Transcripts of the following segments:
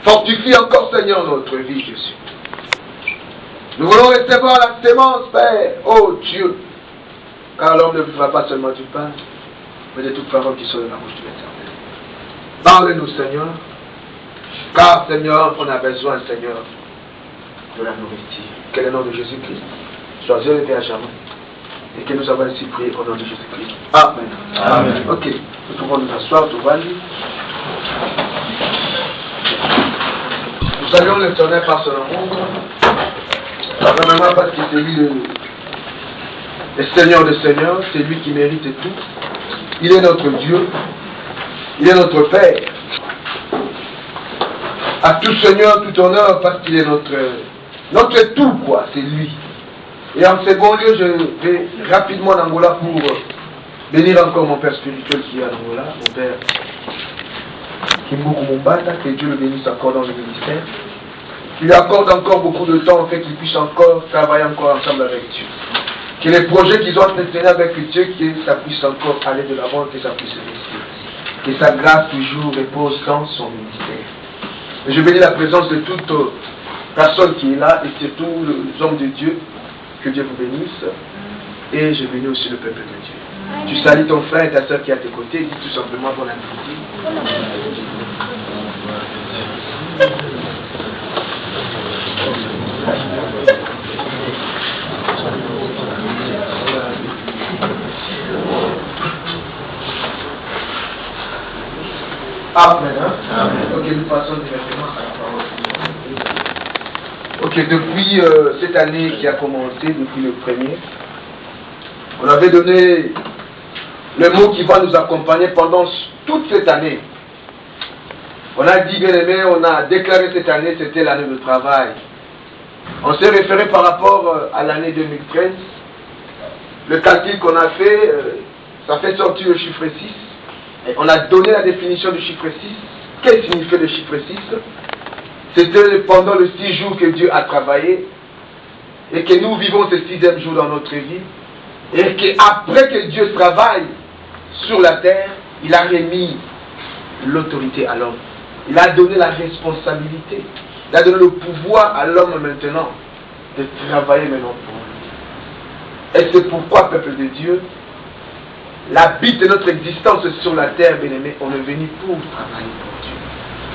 Fortifie encore, Seigneur, notre vie, Jésus. Nous voulons recevoir la sémence, Père, oh Dieu. Car l'homme ne vivra pas seulement du pain, mais de toutes paroles qui sont de la bouche de l'Éternel. Parle-nous, Seigneur. Car, Seigneur, on a besoin, Seigneur, de la nourriture. Que le nom de Jésus-Christ soit élevé à jamais. Et que nous avons ainsi prié au nom de Jésus-Christ. Amen. Amen. Ok, nous pouvons nous asseoir, tout va aller. Nous saluons l'Éternel par son amour. Vraiment parce que c'est lui le Seigneur des Seigneurs, c'est lui qui mérite tout. Il est notre Dieu, il est notre Père. À tout Seigneur, tout honneur, parce qu'il est notre tout, quoi, c'est lui. Et en second lieu, je vais rapidement en Angola pour bénir encore mon père spirituel qui est en Angola, mon père Kimbuku Mumbata, que Dieu le bénisse encore dans le ministère. Il lui accorde encore beaucoup de temps, en fait, qu'il puisse encore travailler encore ensemble avec Dieu. Que les projets qu'ils ont entretenus avec Dieu, que ça puisse encore aller de l'avant, que ça puisse réussir. Que sa grâce toujours repose dans son ministère. Et je bénis la présence de toute personne qui est là, et surtout les hommes de Dieu. Que Dieu vous bénisse. Et je bénis aussi le peuple de Dieu. Tu salues ton frère et ta soeur qui est à tes côtés, dis tout simplement bon appétit. Amen. Ok, nous passons directement à la parole. Ok, depuis cette année qui a commencé, depuis le premier, on avait donné le mot qui va nous accompagner pendant toute cette année. On a dit, bien aimé, on a déclaré cette année, c'était l'année de travail. On s'est référé par rapport à l'année 2013. Le calcul qu'on a fait, ça fait sortir le chiffre 6. Et on a donné la définition du chiffre 6. Qu'est-ce que signifie le chiffre 6? C'était pendant les 6 jours que Dieu a travaillé et que nous vivons ce 6e jour dans notre vie et qu'après que Dieu travaille sur la terre, il a remis l'autorité à l'homme. Il a donné la responsabilité. Il a donné le pouvoir à l'homme maintenant de travailler maintenant pour lui. Et c'est pourquoi, peuple de Dieu, la bite de notre existence sur la terre, bien-aimé, on est venu pour travailler pour Dieu.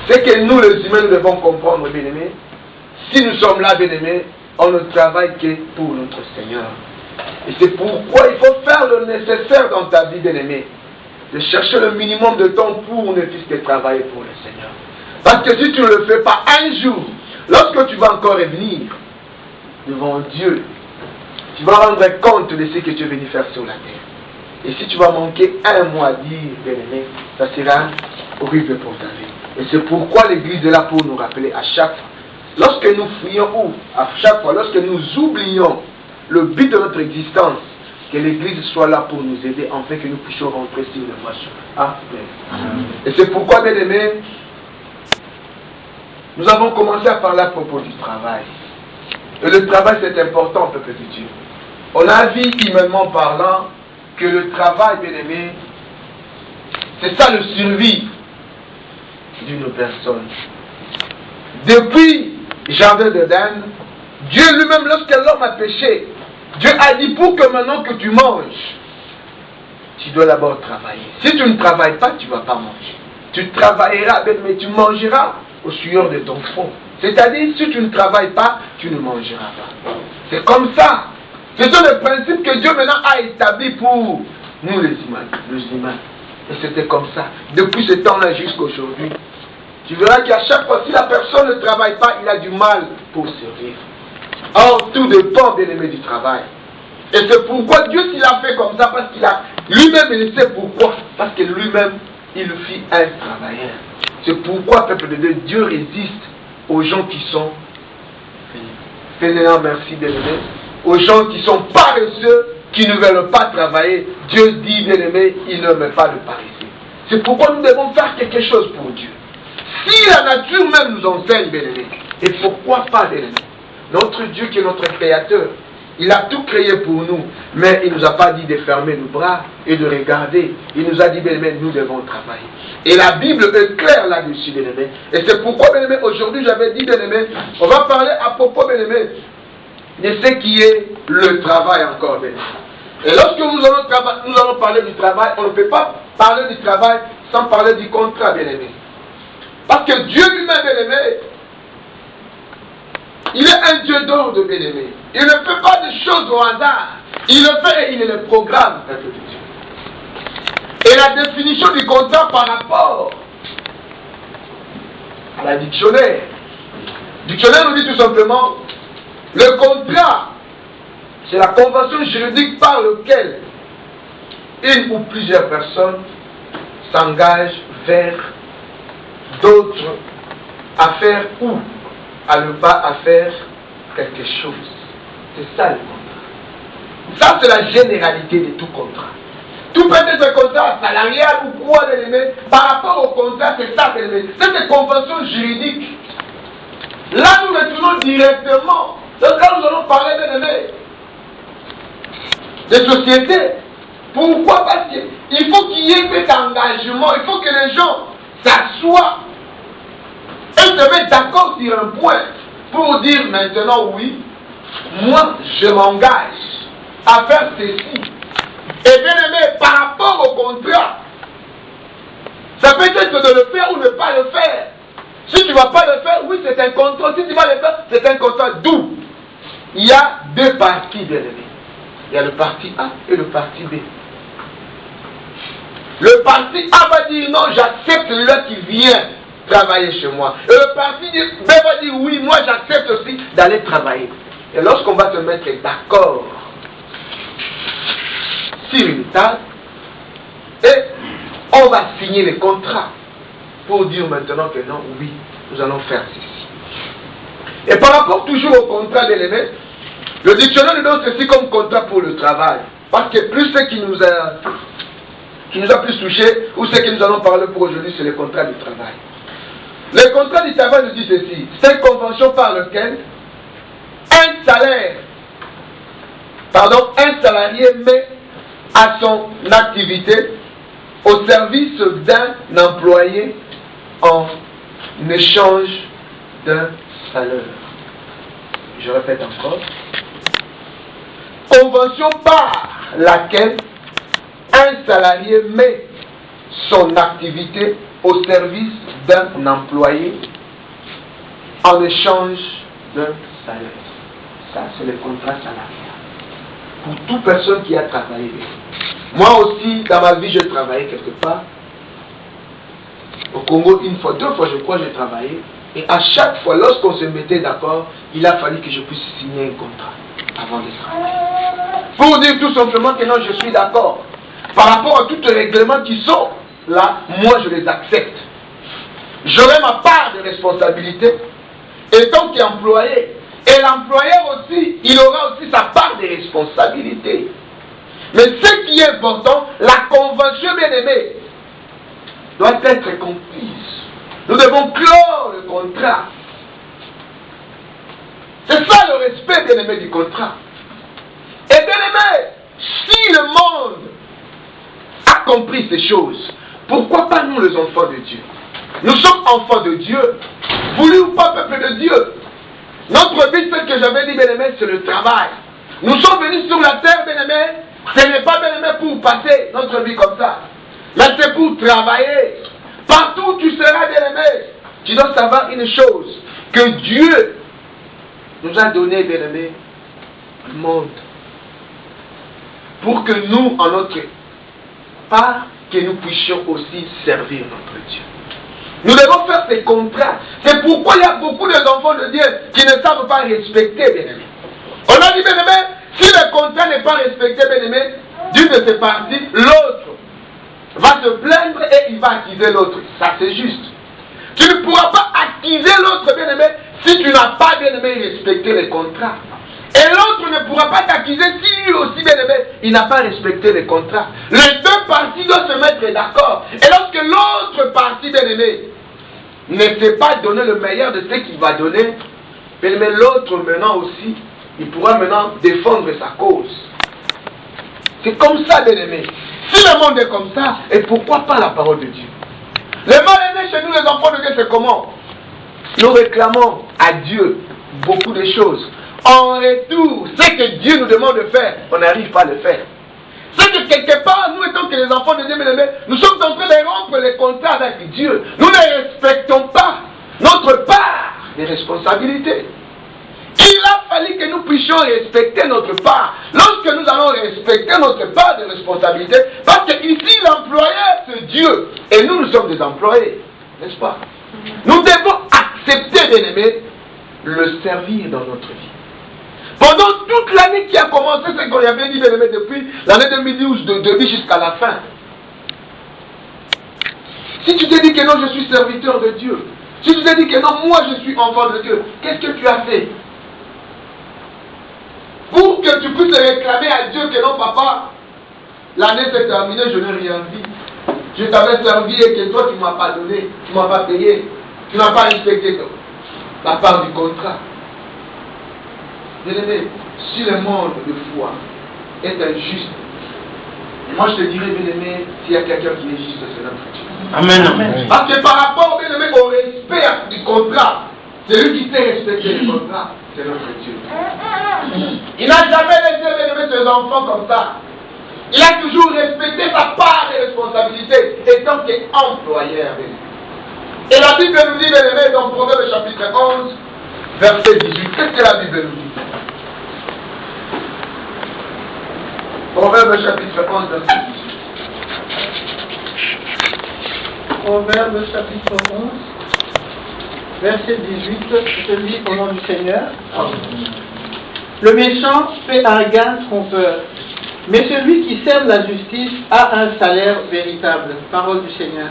C'est que nous, les humains, nous devons comprendre, bien-aimé, si nous sommes là, bien-aimé, on ne travaille que pour notre Seigneur. Et c'est pourquoi il faut faire le nécessaire dans ta vie, bien-aimé, de chercher le minimum de temps pour ne fût que travailler pour le Seigneur. Parce que si tu ne le fais pas un jour, lorsque tu vas encore revenir devant Dieu, tu vas rendre compte de ce que tu es venu faire sur la terre. Et si tu vas manquer un mois à dire, bien-aimé, ça sera horrible pour ta vie. Et c'est pourquoi l'Église est là pour nous rappeler à chaque fois. Lorsque nous fouillons ou à chaque fois, lorsque nous oublions le but de notre existence, que l'Église soit là pour nous aider, afin que nous puissions rentrer sur le marché. Amen. Et c'est pourquoi, bien aimé, nous avons commencé à parler à propos du travail. Et le travail, c'est important, peuple de Dieu. On a vu, humainement parlant, que le travail, bien aimé, c'est ça le survie d'une personne. Depuis Jardin d'Éden, Dieu lui-même, lorsque l'homme a péché, Dieu a dit pour que maintenant que tu manges, tu dois d'abord travailler. Si tu ne travailles pas, tu ne vas pas manger. Tu travailleras, mais tu mangeras au sueur de ton front. C'est-à-dire, si tu ne travailles pas, tu ne mangeras pas. C'est comme ça. Ce sont les principes que Dieu maintenant a établis pour nous les humains. Et c'était comme ça. Depuis ce temps-là jusqu'à aujourd'hui. Tu verras qu'à chaque fois, si la personne ne travaille pas, il a du mal pour survivre. Or, tout dépend, bien aimé, du travail. Et c'est pourquoi Dieu s'il a fait comme ça, parce qu'il a lui-même, il sait pourquoi. Parce que lui-même, il fit un travailleur. C'est pourquoi, peuple de Dieu, Dieu résiste aux gens qui sont fainéants, merci, bien aimé, aux gens qui sont paresseux, qui ne veulent pas travailler. Dieu dit, bien aimé, il ne met pas de paresseux. C'est pourquoi nous devons faire quelque chose pour Dieu. Si la nature même nous enseigne, bien aimé, et pourquoi pas, bien aimé, notre Dieu qui est notre créateur, Il a tout créé pour nous, mais il ne nous a pas dit de fermer nos bras et de regarder. Il nous a dit, bien-aimé, nous devons travailler. Et la Bible est claire là-dessus, bien-aimé. Et c'est pourquoi, bien-aimé, aujourd'hui, j'avais dit, bien-aimé, on va parler à propos, bien-aimé, de ce qui est le travail encore, bien-aimé. Et lorsque nous allons parler du travail, on ne peut pas parler du travail sans parler du contrat, bien-aimé. Parce que Dieu lui-même, bien-aimé, il est un Dieu d'ordre, bien-aimé. Il ne fait pas des choses au hasard. Il le fait et il le programme. Et la définition du contrat par rapport à la dictionnaire. Le dictionnaire nous dit tout simplement, le contrat, c'est la convention juridique par laquelle une ou plusieurs personnes s'engagent vers d'autres à faire ou à ne pas à faire quelque chose. C'est ça le contrat. Ça, c'est la généralité de tout contrat. Tout peut être un contrat salarial ou quoi, bien-aimé. Par rapport au contrat, c'est ça, bien-aimé. C'est une convention juridique. Là, nous retournons directement. Donc là, nous allons parler, bien-aimé, des sociétés. Pourquoi? Parce qu'il faut qu'il y ait cet engagement. Il faut que les gens s'assoient et se mettent d'accord sur un point pour dire maintenant oui, moi je m'engage à faire ceci. Et bien aimé, par rapport au contrat, ça peut être de le faire ou ne pas le faire. Si tu ne vas pas le faire, oui c'est un contrat. Si tu vas le faire, c'est un contrat. D'où il y a deux parties, bien aimé. Il y a le parti A et le parti B. Le parti A va dire non, j'accepte celui-là qui vient travailler chez moi. Et le parti B va dire oui, moi j'accepte aussi d'aller travailler. Et lorsqu'on va se mettre d'accord sur une table, et on va signer le contrat pour dire maintenant que non, oui, nous allons faire ceci. Et par rapport toujours au contrat d'éléments, le dictionnaire nous donne ceci comme contrat pour le travail. Parce que plus ce qui nous a plus touché, ou ce que nous allons parler pour aujourd'hui, c'est le contrat du travail. Le contrat du travail nous dit ceci, c'est une convention par laquelle un salarié met à son activité au service d'un employé en échange d'un salaire. Je répète encore. Convention par laquelle un salarié met son activité au service d'un employé en échange d'un salaire. Ça, c'est le contrat salarial. Pour toute personne qui a travaillé. Moi aussi, dans ma vie, j'ai travaillé quelque part. Au Congo, une fois, deux fois, je crois, j'ai travaillé. Et à chaque fois, lorsqu'on se mettait d'accord, il a fallu que je puisse signer un contrat avant de travailler. Pour dire tout simplement que non, je suis d'accord. Par rapport à tous les règlements qui sont là, moi je les accepte. J'aurai ma part de responsabilité étant qu'employé. Et l'employeur aussi, il aura aussi sa part de responsabilité. Mais ce qui est important, la convention bien-aimée doit être comprise. Nous devons clore le contrat. C'est ça le respect bien-aimé du contrat. Et bien-aimé, si le monde a compris ces choses, pourquoi pas nous les enfants de Dieu? Nous sommes enfants de Dieu, voulus ou pas peuple de Dieu. Notre but, c'est que j'avais dit, bien-aimé, c'est le travail. Nous sommes venus sur la terre, bien-aimé, ce n'est pas, bien-aimé, pour passer notre vie comme ça, mais c'est pour travailler. Partout où tu seras, bien-aimé, tu dois savoir une chose, que Dieu nous a donné, bien-aimé, le monde, pour que nous, en notre part, que nous puissions aussi servir notre Dieu. Nous devons faire ces contrats. C'est pourquoi il y a beaucoup d'enfants de Dieu qui ne savent pas respecter, bien-aimé. On a dit, bien-aimé, si le contrat n'est pas respecté, bien-aimé, d'une de ces parties, l'autre va se plaindre et il va accuser l'autre. Ça, c'est juste. Tu ne pourras pas accuser l'autre, bien-aimé, si tu n'as pas, bien-aimé, respecté les contrats. Et l'autre ne pourra pas t'accuser si lui aussi, bien-aimé, il n'a pas respecté les contrats. Les deux parties doivent se mettre d'accord. Et lorsque l'autre partie, bien-aimé, ne sait pas donner le meilleur de ce qu'il va donner, bien-aimé, l'autre maintenant aussi il pourra maintenant défendre sa cause. C'est comme ça, bien-aimé. Si le monde est comme ça, et pourquoi pas la parole de Dieu? Le mal-aimé chez nous, les enfants de Dieu, c'est comment? Nous réclamons à Dieu beaucoup de choses. En retour, ce que Dieu nous demande de faire, on n'arrive pas à le faire. C'est que quelque part, nous étant que les enfants de Dieu, bien-aimés, nous sommes en train de rompre les contrats avec Dieu. Nous ne respectons pas notre part des responsabilités. Il a fallu que nous puissions respecter notre part. Lorsque nous allons respecter notre part de responsabilité, parce que ici l'employeur c'est Dieu, et nous sommes des employés, n'est-ce pas? Nous devons accepter, bien-aimés, le servir dans notre vie. Pendant toute l'année qui a commencé, c'est qu'on avait dit, bien-aimés, depuis l'année 2012, de début jusqu'à la fin. Si tu te dis que non, je suis serviteur de Dieu, si tu te dis que non, moi je suis enfant de Dieu, qu'est-ce que tu as fait? Pour que tu puisses réclamer à Dieu que non, papa, l'année s'est terminée, je n'ai rien dit. Je t'avais servi et que toi, tu ne m'as pas donné, tu ne m'as pas payé, tu n'as pas respecté la part du contrat. Bien-aimé, si le monde de foi est injuste, moi je te dirais, bien-aimé, s'il y a quelqu'un qui est juste, c'est notre Dieu. Amen. Amen. Parce que par rapport, bien-aimé, au respect du contrat, celui qui sait respecter le contrat, c'est notre Dieu. Il n'a jamais laissé, bien-aimé, ses enfants comme ça. Il a toujours respecté sa part de responsabilité, étant qu'employeur. Et la Bible nous dit, bien-aimé, dans Proverbe chapitre 11, verset 18. Qu'est-ce que la Bible nous dit? Proverbe chapitre 11, verset 18. Proverbe chapitre 11, verset 18, je te lis au nom du Seigneur. Le méchant fait un gain trompeur, mais celui qui sème la justice a un salaire véritable. Parole du Seigneur.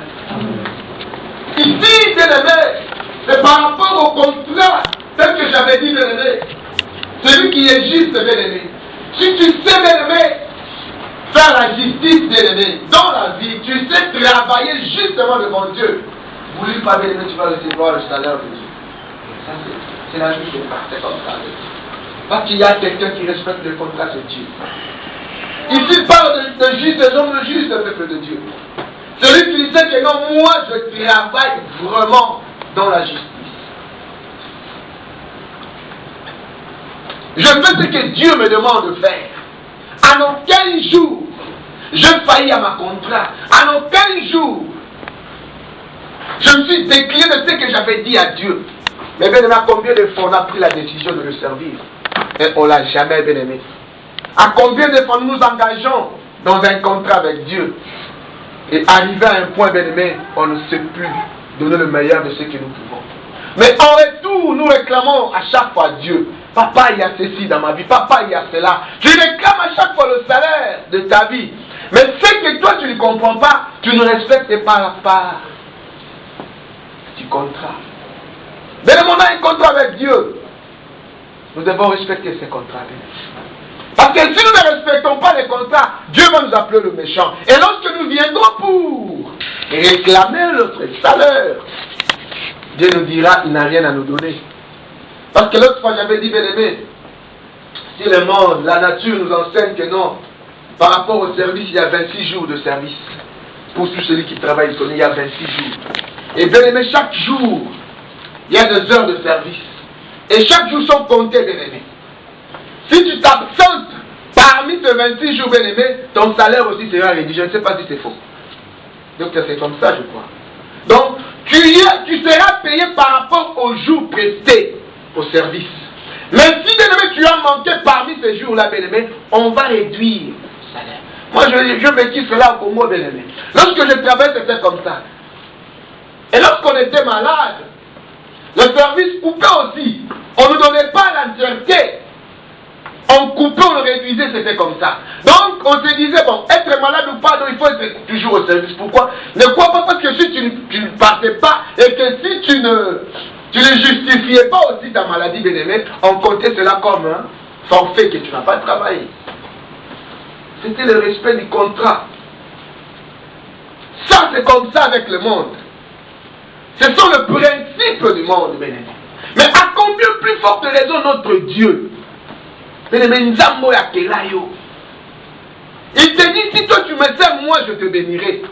Ici, bien-aimé, c'est par rapport au contrat, tel que j'avais dit, bien-aimé. Celui qui est juste, bien-aimé. Si tu sais, bien-aimé, faire la justice, bien-aimé, dans la vie, tu sais travailler justement devant Dieu. Voulu pas, bien-aimé, tu vas recevoir le salaire de Dieu. Ça, c'est la vie, c'est comme ça. Parce qu'il y a quelqu'un qui respecte le contrat, c'est Dieu. Ici, il parle de juste, des hommes de juste, le peuple de Dieu. Celui qui sait que non, moi, je travaille vraiment dans la justice. Je fais ce que Dieu me demande de faire. En aucun jour, je faillis à ma contrat. En aucun jour, je me suis décliné de ce que j'avais dit à Dieu. Mais bien aimé, à combien de fois on a pris la décision de le servir et on ne l'a jamais bien aimé? À combien de fois nous nous engageons dans un contrat avec Dieu et arrivé à un point bien aimé, on ne sait plus donner le meilleur de ce que nous pouvons. Mais en retour, nous réclamons à chaque fois Dieu. Papa, il y a ceci dans ma vie. Papa, il y a cela. Tu réclames à chaque fois le salaire de ta vie. Mais ce que toi, tu ne comprends pas, tu ne respectes pas la part du contrat. Mais on a un contrat avec Dieu. Nous devons respecter ces contrats. Parce que si nous ne respectons pas les contrats, Dieu va nous appeler le méchant. Et lorsque nous viendrons pour réclamer notre salaire, Dieu nous dira, il n'a rien à nous donner. Parce que l'autre fois, j'avais dit, bien aimé, si le monde, la nature nous enseigne que non, par rapport au service, il y a 26 jours de service. Pour tout celui qui travaille, il y a 26 jours. Et bien aimé, chaque jour, il y a des heures de service. Et chaque jour sont comptés, bien aimé. Si tu t'absentes parmi ces 26 jours, bien aimé, ton salaire aussi sera réduit. Je ne sais pas si c'est faux. Donc c'est comme ça, je crois. Donc, tu seras payé par rapport aux jours prestés au service. Mais si, bien aimé, tu as manqué parmi ces jours-là, bien aimé, on va réduire le salaire. Moi, je me dis cela au Congo, bien aimé. Lorsque je travaillais, c'était comme ça. Et lorsqu'on était malade, le service coupait aussi. On ne nous donnait pas l'entièreté. On coupait, on le réduisait, c'était comme ça. Donc, on se disait, bon, être malade ou pas, donc il faut être toujours au service. Pourquoi? Ne crois pas parce que si tu ne partais pas et que si tu ne justifiais pas aussi ta maladie, bien aimé, on comptait cela comme un forfait que tu n'as pas travaillé. C'était le respect du contrat. Ça, c'est comme ça avec le monde. Ce sont les principes du monde, bien aimé. Mais à combien plus forte raison notre Dieu? Bien-aimé, Nzambo ya Kelayo. Il te dit, si toi tu me sers, moi je te bénirai.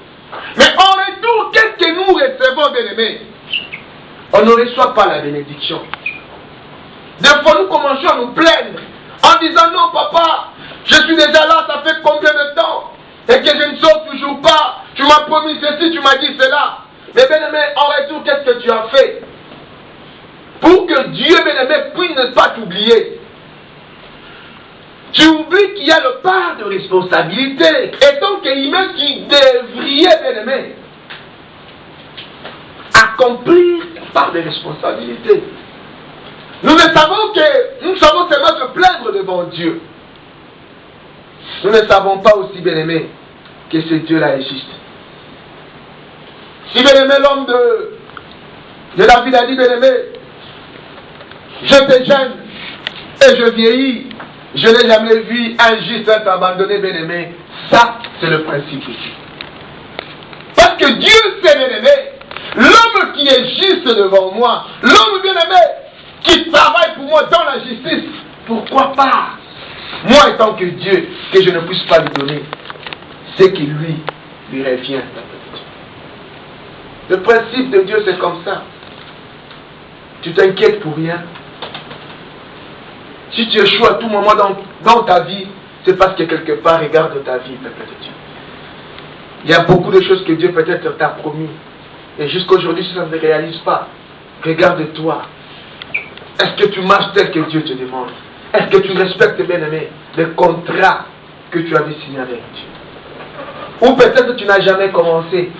Mais en retour, qu'est-ce que nous recevons, bien-aimé? On ne reçoit pas la bénédiction. Des fois, nous commençons à nous plaindre en disant, non, papa, je suis déjà là, ça fait combien de temps? Et que je ne sors toujours pas. Tu m'as promis ceci, tu m'as dit cela. Mais bien-aimé, en retour, qu'est-ce que tu as fait? Pour que Dieu, bien-aimé, puisse ne pas t'oublier. Tu oublies qu'il y a le part de responsabilité. Et donc, il met qui devrait, bien-aimé, accomplir part de responsabilité. Nous savons seulement se plaindre devant Dieu. Nous ne savons pas aussi, bien-aimé, que ce Dieu-là est juste. Si, bien-aimé, l'homme de David a dit, bien-aimé, j'étais jeune et je vieillis, je n'ai jamais vu un juste être abandonné, bien-aimé. Ça, c'est le principe de Dieu. Parce que Dieu sait, bien-aimé, l'homme qui est juste devant moi, l'homme, bien-aimé, qui travaille pour moi dans la justice, pourquoi pas, moi étant que Dieu, que je ne puisse pas lui donner ce qui lui revient. Le principe de Dieu, c'est comme ça. Tu t'inquiètes pour rien. Si tu échoues à tout moment dans ta vie, c'est parce que quelque part, regarde ta vie, peuple de Dieu. Il y a beaucoup de choses que Dieu peut-être t'a promis. Et jusqu'aujourd'hui, ça ne se réalise pas. Regarde-toi. Est-ce que tu marches tel que Dieu te demande? Est-ce que tu respectes, bien-aimé, le contrat que tu avais signé avec Dieu? Ou peut-être que tu n'as jamais commencé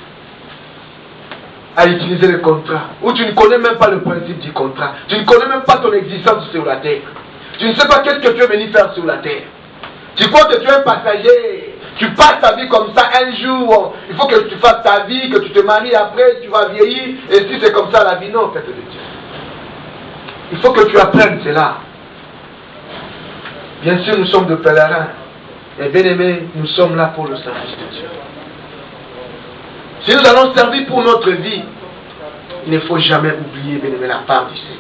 à utiliser le contrat. Ou tu ne connais même pas le principe du contrat. Tu ne connais même pas ton existence sur la terre. Tu ne sais pas qu'est-ce que tu es venu faire sur la terre. Tu crois que tu es un passager. Tu passes ta vie comme ça un jour. Il faut que tu fasses ta vie, que tu te maries après, tu vas vieillir. Et si c'est comme ça la vie, non, peuple de Dieu. Il faut que tu apprennes cela. Bien sûr, nous sommes de pèlerins. Et bien aimés, nous sommes là pour le service de Dieu. Si nous allons servir pour notre vie, il ne faut jamais oublier, bien aimé, la part du Seigneur.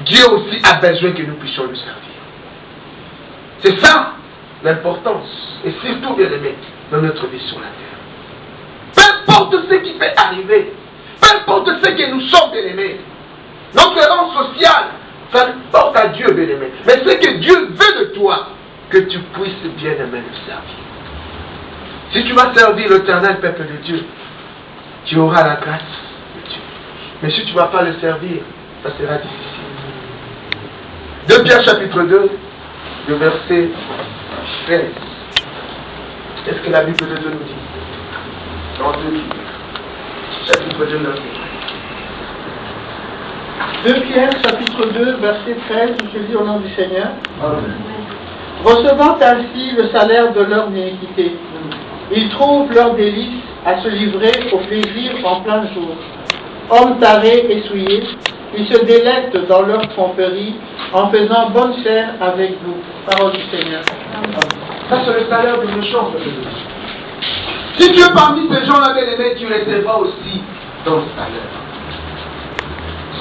Dieu aussi a besoin que nous puissions le servir. C'est ça l'importance. Et surtout, bien aimé, dans notre vie sur la terre. Peu importe ce qui peut arriver, peu importe ce que nous sommes, bien aimés, notre rang social, ça porte à Dieu, bien aimé. Mais ce que Dieu veut de toi, que tu puisses bien aimer le servir. Si tu vas servir l'éternel peuple de Dieu, tu auras la grâce de Dieu. Mais si tu ne vas pas le servir, ça sera difficile. 2 Pierre chapitre 2, le verset 13. Qu'est-ce que la Bible de Dieu nous dit? Dans 2 Pierre, chapitre 2, verset 13. 2 Pierre chapitre 2, verset 13, je lis au nom du Seigneur. Recevant ainsi le salaire de leur iniquité, ils trouvent leur délice à se livrer au plaisir en plein jour. Hommes tarés et souillés, ils se délectent dans leur tromperie en faisant bonne chère avec vous. Parole du Seigneur. Ça, c'est le salaire du méchant. Si tu es parmi ces gens-là, bien-aimés, tu recevras aussi ton salaire.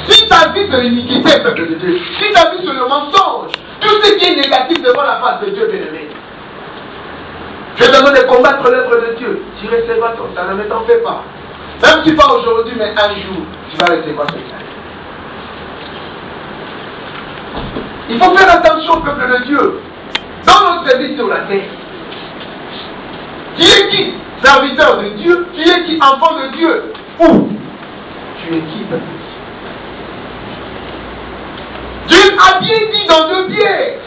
Si ta vie c'est l'iniquité, peuple de Dieu, si ta vie c'est le mensonge, tout ce qui est négatif devant la face de Dieu, bien-aimé, je te demande de combattre l'œuvre de Dieu. Tu recevras ton salaire, ne t'en fais pas. Même si pas aujourd'hui, mais un jour, tu vas recevoir ton salaire. Il faut faire attention au peuple de Dieu. Dans notre service sur la terre, qui est qui? Serviteur de Dieu. Qui est qui? Enfant de Dieu. Où? Tu es qui, peuple? Dieu a bien dit dans 2 Pierre,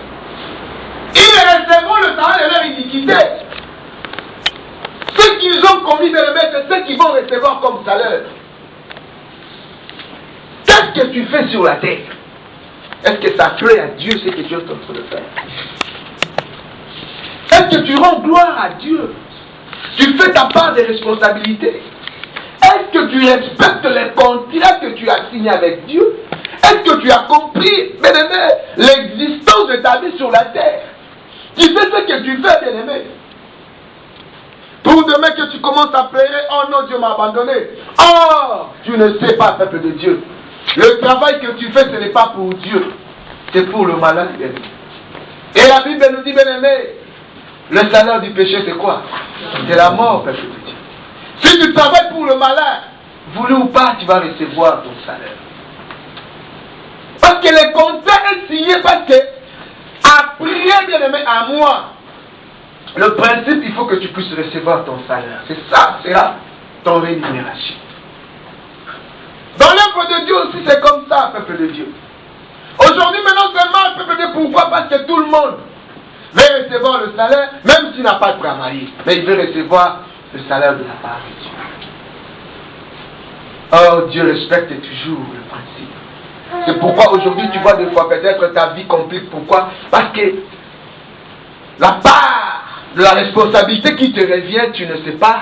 ils recevront le salaire de leur iniquité. Ce qu'ils ont commis de le mettre, c'est ce qu'ils vont recevoir comme salaire. Qu'est-ce que tu fais sur la terre? Est-ce que ça plaît à Dieu ce que Dieu est en train de faire? Est-ce que tu rends gloire à Dieu? Tu fais ta part de responsabilité? Est-ce que tu respectes les contrats que tu as signés avec Dieu? Est-ce que tu as compris, bien-aimé, l'existence de ta vie sur la terre? Tu sais ce que tu fais, bien-aimé? Pour demain que tu commences à pleurer, oh non, Dieu m'a abandonné. Oh, tu ne sais pas, peuple de Dieu. Le travail que tu fais, ce n'est pas pour Dieu. C'est pour le malin, bien-aimé. Et la Bible nous dit, bien aimé, le salaire du péché c'est quoi? C'est la mort, peuple de Dieu. Si tu travailles pour le malin, voulu ou pas, tu vas recevoir ton salaire. Parce que le contrat est signé, parce que, après, bien aimé, à moi, le principe, il faut que tu puisses recevoir ton salaire. C'est ça, c'est là ton rémunération. Dans l'œuvre de Dieu aussi, c'est comme ça, peuple de Dieu. Aujourd'hui, maintenant, c'est mal, peuple de Dieu. Pourquoi? Parce que tout le monde veut recevoir le salaire, même s'il n'a pas travaillé. Mais il veut recevoir le salaire de la part de Dieu. Oh, Dieu respecte toujours le principe. C'est pourquoi aujourd'hui, tu vois des fois peut-être ta vie complique. Pourquoi? Parce que la part de la responsabilité qui te revient, tu ne sais pas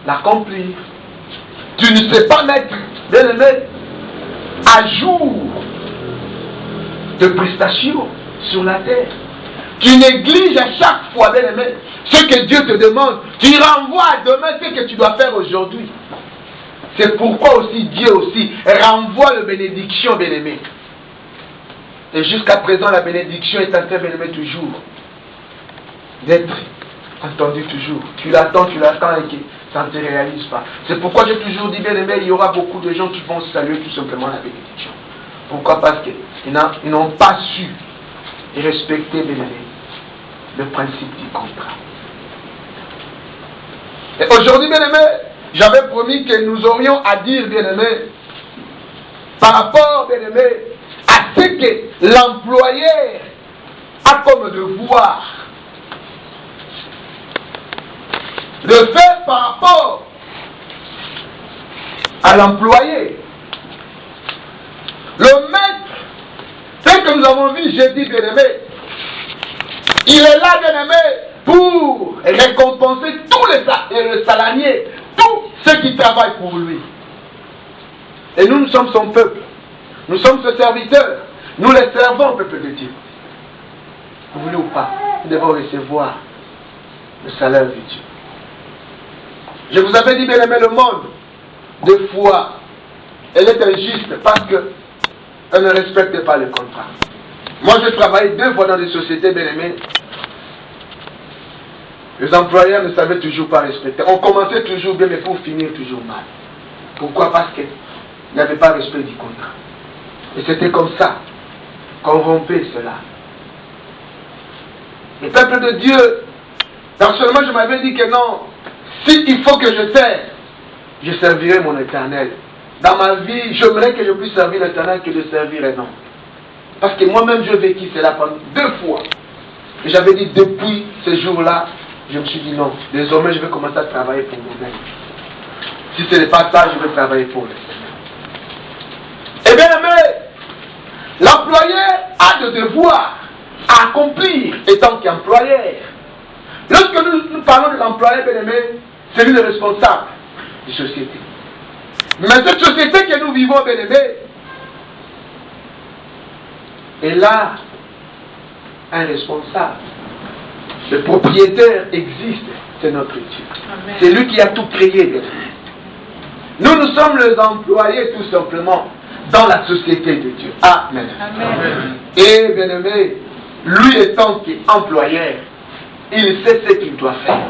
l'accomplir. Tu ne sais pas mettre, bien aimé, à jour de prestations sur la terre. Tu négliges à chaque fois, bien aimé, ce que Dieu te demande. Tu renvoies à demain ce que tu dois faire aujourd'hui. C'est pourquoi aussi Dieu aussi renvoie la bénédiction, bien aimé. Et jusqu'à présent, la bénédiction est en train, bien aimé, toujours d'être entendue toujours. Tu l'attends et que ça ne te réalise pas. C'est pourquoi j'ai toujours dit, bien aimé, il y aura beaucoup de gens qui vont saluer tout simplement la bénédiction. Pourquoi? Parce qu'ils n'ont pas su respecter, bien aimé, le principe du contrat. Et aujourd'hui, bien aimé, j'avais promis que nous aurions à dire, bien aimé, par rapport, bien aimé, à ce que l'employeur a comme devoir de faire par rapport à l'employé. Le maître, tel que nous avons vu jeudi, bien aimé, il est là, bien aimé, pour récompenser tous les salariés, tous ceux qui travaillent pour lui. Et nous sommes son peuple. Nous sommes ses serviteurs. Nous les servons, peuple de Dieu. Vous voulez ou pas, nous devons recevoir le salaire de Dieu. Je vous avais dit, bien aimé, le monde, des fois, elle est injuste parce qu'elle ne respecte pas le contrat. Moi, je travaillé 2 fois dans des sociétés, bien aimées. Les employeurs ne savaient toujours pas respecter. On commençait toujours bien, mais pour finir toujours mal. Pourquoi? Parce qu'il n'y avait pas respect du contrat. Et c'était comme ça qu'on rompait cela. Le peuple de Dieu, personnellement, je m'avais dit que non, s'il faut que je sers, je servirai mon Éternel. Dans ma vie, j'aimerais que je puisse servir l'Éternel que de servir un homme. Parce que moi-même, je vécu cela pendant 2 fois. Et j'avais dit, depuis ce jour-là, je me suis dit non, désormais je vais commencer à travailler pour moi-même. Si ce n'est pas ça, je vais travailler pour le Seigneur. Eh bien, mais l'employeur a de devoirs à accomplir étant qu'employeur. Lorsque nous parlons de l'employeur, bien aimé, c'est lui le responsable de la société. Mais cette société que nous vivons, bien aimé, est là un responsable. Le propriétaire existe, c'est notre Dieu. C'est lui qui a tout créé. Nous sommes les employés tout simplement dans la société de Dieu. Amen. Amen. Et bien aimé, lui étant employeur, il sait ce qu'il doit faire.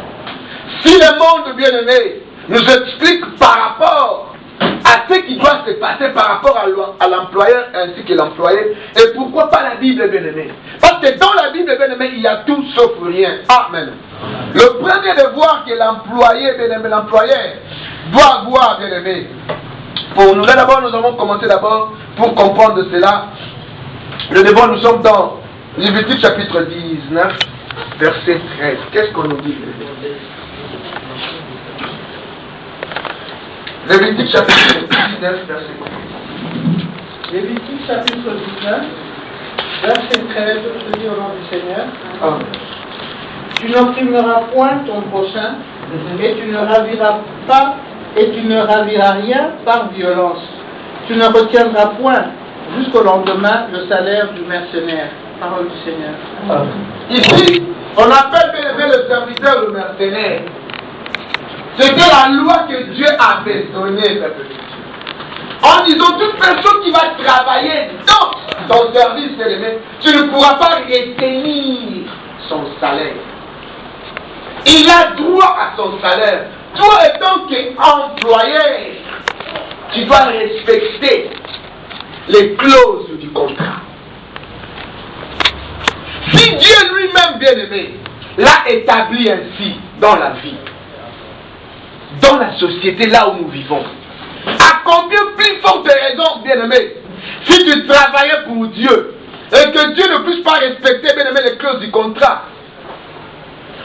Si le monde, bien aimé, nous explique par rapport à ce qui doit se passer par rapport à l'employeur ainsi que l'employé, et pourquoi pas la Bible, bien aimé? Parce que dans la Bible, bien aimé, il y a tout sauf rien. Amen. Le premier devoir que l'employé, bien aimé, l'employeur doit avoir, bien aimé. Pour nous, là d'abord, nous avons commencé d'abord pour comprendre cela. Le devoir, nous sommes dans Lévitique chapitre 19, verset 13. Qu'est-ce qu'on nous dit? Lévitique chapitre 19, verset 13. Lévitique chapitre 19, verset 13, je dis au nom du Seigneur. Amen. Tu n'opprimeras point ton prochain, et tu ne raviras pas, et tu ne raviras rien par violence. Tu ne retiendras point jusqu'au lendemain le salaire du mercenaire. Parole du Seigneur. Amen. Ici, on appelle bien aimé le serviteur le mercenaire. C'était la loi que Dieu avait donnée, en disant toute personne qui va travailler dans ton service, tu ne pourras pas retenir salaire. Il a droit à son salaire. Toi, étant qu'employé, tu dois respecter les clauses du contrat. Si Dieu lui-même, bien-aimé, l'a établi ainsi dans la vie, dans la société là où nous vivons, à combien plus forte raison, bien-aimé, si tu travaillais pour Dieu et que Dieu ne puisse pas respecter, bien-aimé, les clauses du contrat.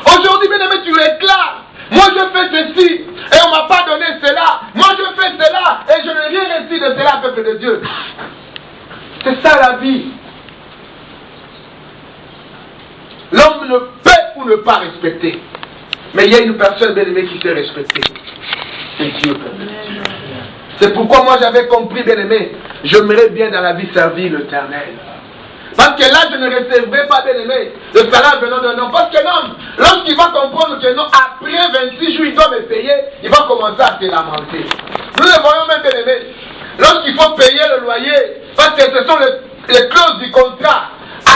Aujourd'hui, bien-aimé, tu réclames. Moi, je fais ceci et on ne m'a pas donné cela. Moi, je fais cela et je n'ai rien reçu de cela, peuple de Dieu. C'est ça la vie. L'homme ne peut ou ne pas respecter. Mais il y a une personne, bien-aimée, qui sait respecter. C'est Dieu. C'est pourquoi moi j'avais compris, bien-aimé, j'aimerais bien dans la vie servir l'Éternel. Parce que là, je ne recevrai pas, bien-aimé, le salaire venant d'un homme. Parce que l'homme, lorsqu'il va comprendre que non, après 26 jours, il doit me payer, il va commencer à se lamenter. Nous le voyons même, bien-aimé. Lorsqu'il faut payer le loyer, parce que ce sont les clauses du contrat,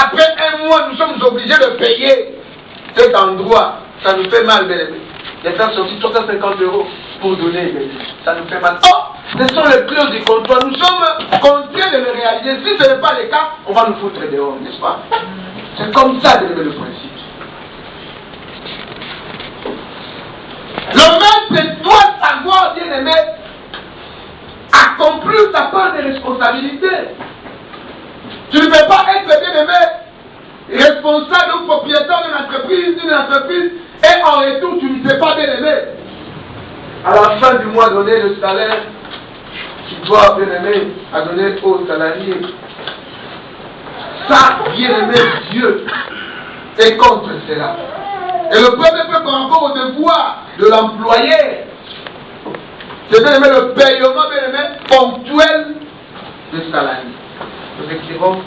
après un mois, nous sommes obligés de payer cet endroit. Ça nous fait mal, bien-aimé. Les gens sont aussi 350 € pour donner, ça nous fait mal. Oh, ce sont les clauses du contrat. Nous sommes contraints de le réaliser. Si ce n'est pas le cas, on va nous foutre dehors, n'est-ce pas? C'est comme ça, bien-aimé, le principe. Le maître doit savoir, bien-aimé, accomplir sa part de responsabilité. Tu ne peux pas être, bien-aimé, responsable ou propriétaire d'une entreprise, et en retour, tu ne sais pas, bien-aimé, à la fin du mois, donner le salaire, tu dois, bien-aimé, à donner aux salariés. Ça, bien-aimé, Dieu est contre cela. Et le premier peu par rapport au devoir de l'employé, c'est, bien-aimé, le paiement, bien-aimé, ponctuel des salariés. Nous écrivons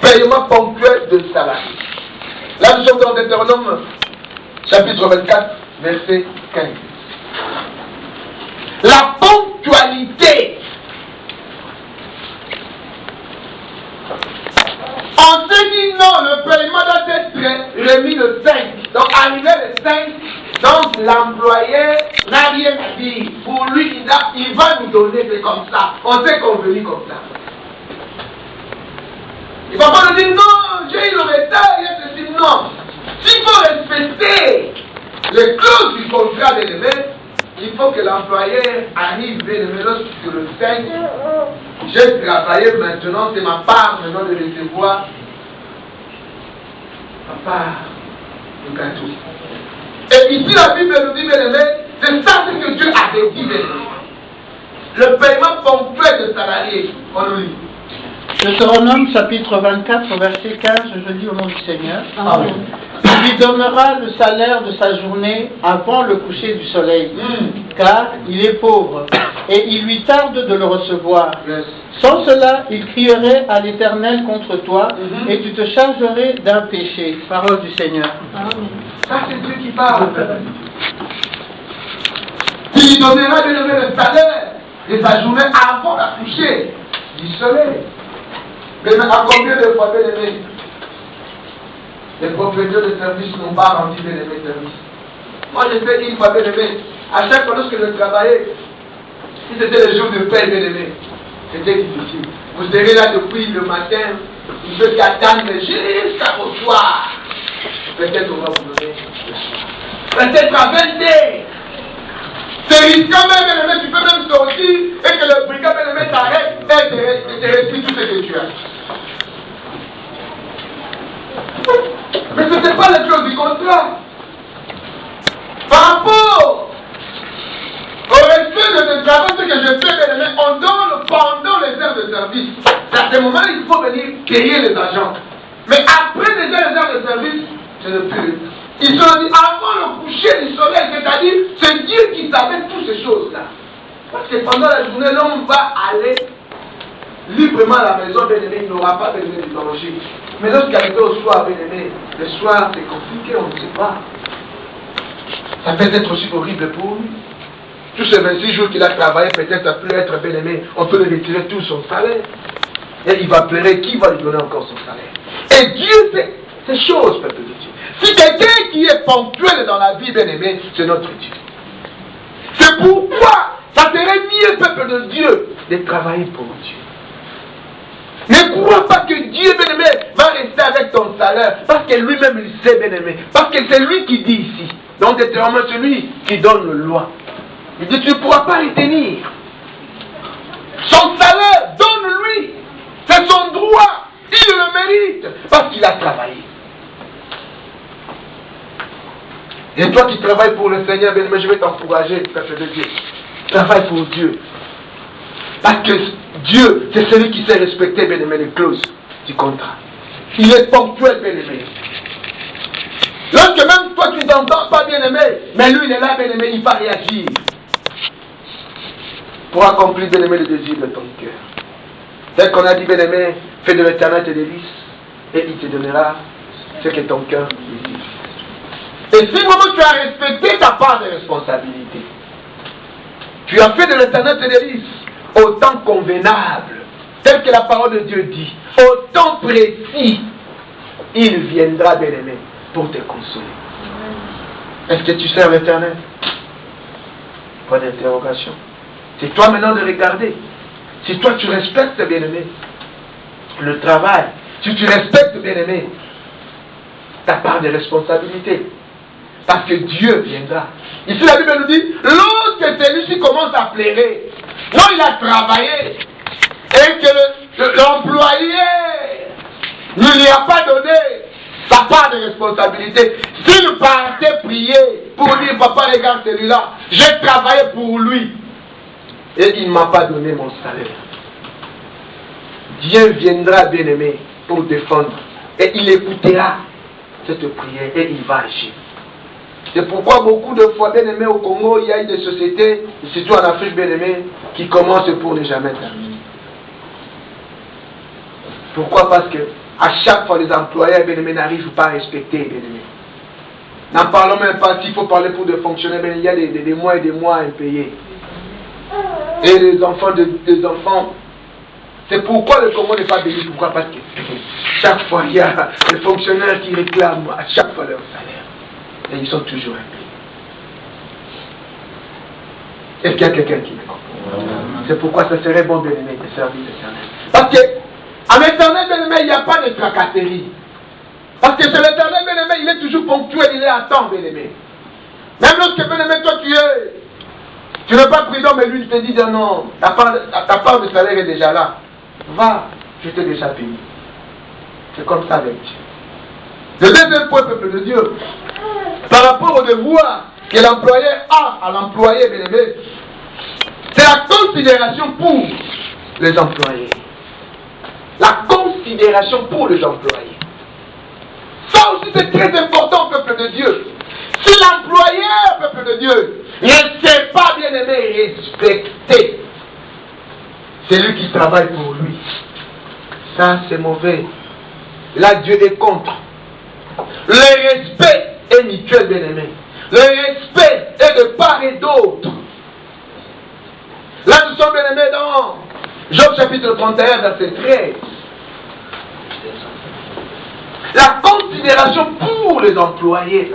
paiement ponctuel de salariés. Là, nous sommes dans Deutéronome, chapitre 24, verset 15. La ponctualité. On s'est dit non, le paiement doit être remis le 5. Donc, arrivé le 5, donc l'employé n'a rien à dire. Pour lui, il va nous donner, c'est comme ça. On s'est convenu comme ça. Il ne va pas nous dire non, j'ai eu le retard, il y a ceci. Non. S'il faut respecter les clauses du contrat de l'élève, il faut que l'employé arrive sur le 5. J'ai travaillé maintenant, c'est ma part maintenant de recevoir ma part du gâteau. Et ici la Bible nous dit, c'est ça ce que Dieu avait dit. Le paiement ponctuel de salariés, on le lit. Deutéronome chapitre 24, verset 15, je lis au nom du Seigneur. Amen. Il lui donnera le salaire de sa journée avant le coucher du soleil, car il est pauvre, et il lui tarde de le recevoir. Yes. Sans cela, il crierait à l'Éternel contre toi, et tu te chargerais d'un péché. Parole du Seigneur. Amen. Ça, c'est Dieu qui parle. Il lui donnera le salaire de sa journée avant le coucher du soleil. Mais à combien de fois, bien-aimé, les propriétaires de services n'ont pas rendu bien-aimé service? Moi, je sais une fois, bien-aimé, à chaque fois que je travaillais, si c'était le jour de paix, bien-aimé, c'était difficile. Vous serez là depuis le matin, il veut qu'attendre jusqu'au soir. Peut-être on va vous donner. Peut-être à 20 heures. C'est risquant même, bien-aimé, tu peux même sortir et que le brigand, bien-aimé, t'arrête et te retire tout ce que tu as. Mais ce n'est pas la chose du contrat. Par rapport au respect de ce travail, ce que je fais, bien-aimé, on donne pendant les heures de service. À ce moment, il faut venir payer les agents. Mais après déjà les heures de service, je ne peux. Ils ont dit avant le coucher du soleil, c'est-à-dire c'est Dieu qui savait toutes ces choses-là. Parce que pendant la journée, l'homme va aller librement à la maison, bien-aimé, il n'aura pas besoin de manger. Mais lorsqu'il arrive au soir, bien-aimé, le soir c'est compliqué, on ne sait pas. Ça peut être aussi horrible pour lui. Tous ces 26 jours qu'il a travaillé, peut-être ça peut être bien-aimé, on peut lui retirer tout son salaire. Et il va pleurer, qui va lui donner encore son salaire? Et Dieu sait ces choses, peuple de Dieu. Si quelqu'un qui est ponctuel dans la vie, bien-aimé, c'est notre Dieu. C'est pourquoi ça serait mieux, peuple de Dieu, de travailler pour Dieu. Ne crois pas que Dieu, bien-aimé, va rester avec ton salaire, parce que lui-même, il sait, bien-aimé. Parce que c'est lui qui dit ici. Donc, c'est vraiment celui qui donne le loi. Il dit, tu ne pourras pas les tenir. Son salaire, donne-lui. C'est son droit. Il le mérite, parce qu'il a travaillé. Et toi qui travailles pour le Seigneur, bien-aimé, je vais t'encourager, peuple de Dieu. Travaille pour Dieu. Parce que Dieu, c'est celui qui sait respecter, bien-aimé, les clauses du contrat. Il est ponctuel, bien-aimé. Lorsque même toi, tu t'entends pas, bien-aimé, mais lui, il est là, bien-aimé, il va réagir. Pour accomplir, bien-aimé, le désir de ton cœur. Tel qu'on a dit, bien-aimé, fais de l'Éternel tes délices, et il te donnera ce que ton cœur désire. Et si vraiment tu as respecté ta part de responsabilité, tu as fait de l'Éternel tes délices, au temps convenable, tel que la parole de Dieu dit, au temps précis, il viendra, bien-aimé, pour te consoler. Est-ce que tu sers l'Éternel? Pas d'interrogation. C'est toi maintenant de regarder. Si toi tu respectes, bien-aimé, le travail, si tu respectes, bien-aimé, ta part de responsabilité, parce que Dieu viendra. Ici la Bible nous dit, lorsque celui-ci commence à plairer, non, il a travaillé, et que l'employé ne lui a pas donné sa part de responsabilité. S'il partait prier pour dire, papa, regarde celui-là, j'ai travaillé pour lui, et il ne m'a pas donné mon salaire. Dieu viendra, bien-aimé, pour défendre, et il écoutera cette prière, et il va agir. C'est pourquoi beaucoup de fois, bien aimé, au Congo, il y a des sociétés, surtout en Afrique, bien aimé, qui commencent pour ne jamais terminer. Pourquoi? Parce que à chaque fois, les employés, bien aimé, n'arrivent pas à respecter, bien aimé. N'en parlons même pas, s'il faut parler pour des fonctionnaires, bien, il y a des mois et des mois impayés. Et les enfants, c'est pourquoi le Congo n'est pas béni. Pourquoi? Parce que chaque fois, il y a des fonctionnaires qui réclament à chaque fois leur salaire. Et ils sont toujours impayés. Est-ce qu'il y a quelqu'un qui me comprend? C'est pourquoi ça serait bon, bien-aimé, de servir l'Éternel. Parce que, en Éternel, bien-aimé, il n'y a pas de tracasserie. Parce que c'est l'Éternel, bien-aimé, il est toujours ponctuel, il est à temps, bien-aimé. Même lorsque, bien-aimé, toi, tu n'es pas prudent, mais lui, il te dit, non, ta part de salaire est déjà là. Va, je t'ai déjà payé. C'est comme ça avec Dieu. Le deuxième point, peuple de Dieu, par rapport au devoir que l'employé a à l'employé, bien aimé, c'est la considération pour les employés. La considération pour les employés. Ça aussi c'est très important, peuple de Dieu. Si l'employé, peuple de Dieu, ne sait pas, bien aimé, respecter celui qui travaille pour lui, ça c'est mauvais. Là Dieu est contre. Le respect est mutuel, bien aimé. Le respect est de part et d'autre. Là nous sommes, bien aimés, dans Job chapitre 31, verset 13. La considération pour les employés.